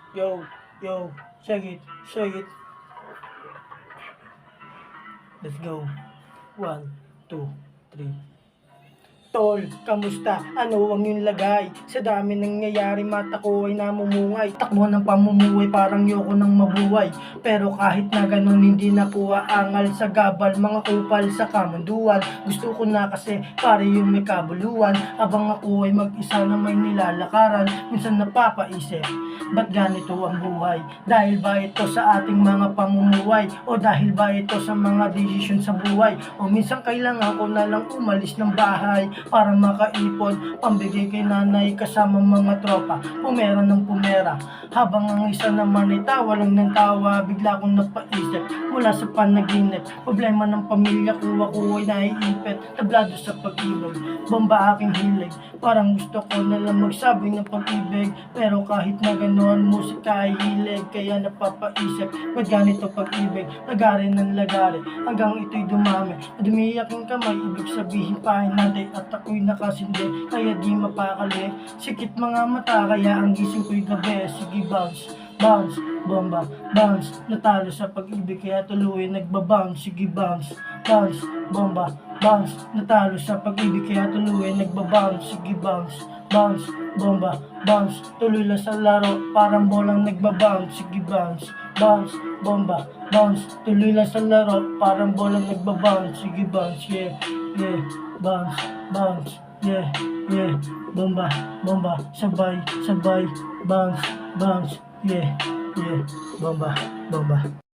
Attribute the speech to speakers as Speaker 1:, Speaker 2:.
Speaker 1: Yo, yo, check it. Let's go. 1, 2, 3. Tol, kamusta? Ano ang yung lagay? Sa dami nangyayari mata ko ay namumungay. Takbo ng pamumuhay parang yoko ng mabuhay. Pero kahit na ganun hindi na po aangal sa gabal. Mga kupal sa kamanduan. Gusto ko na kasi pare yung may kabuluhan. Habang ako ay mag-isa na may nilalakaran. Minsan napapaisip, ba't ganito ang buhay? Dahil ba ito sa ating mga pamumuhay? O dahil ba ito sa mga desisyon sa buhay? O minsan kailangan ko na lang umalis ng bahay para makaipon, pambigay kay nanay kasama mga tropa, pumera ng pumera. Habang ang isa naman ay tawa lang ng tawa, bigla akong napaisip mula sa panaginip. Problema ng pamilya ko, ako ay naiipit, tablado sa pag-ibig, bomba aking hilig. Parang gusto ko na lang magsabi ng pag-ibig, pero kahit na ganoon, musika ay hilig. Kaya napapaisip, ba't ganito pag-ibig? Lagari ng lagari, hanggang ito'y dumami. Dumi aking kamay, ibig sabihin pahinati. At ako'y nakasindi, kaya di mapakali. Sikit mga mata, kaya ang gising ko'y gabi. Sige bounce, bounce, bomba, bounce. Natalo sa pag-ibig, kaya tuloy nagbabounce. Sige bounce, bounce, bomba, bounce. Natalo sa pag-ibig, kaya tuloy nagbabounce. Sige bounce, bounce, bomba, bounce. Tuloy lang sa laro, parang bolang nagbabounce. Sige bounce, bounce, bomba, bounce. Tuloy lang sa laro, parang bolang nagbabounce. Sige bounce, yeah, yeah. Bounce, bounce, yeah, yeah. Bomba, bomba, sabay, sabay. Bounce, bounce, yeah, yeah. Bomba, bomba.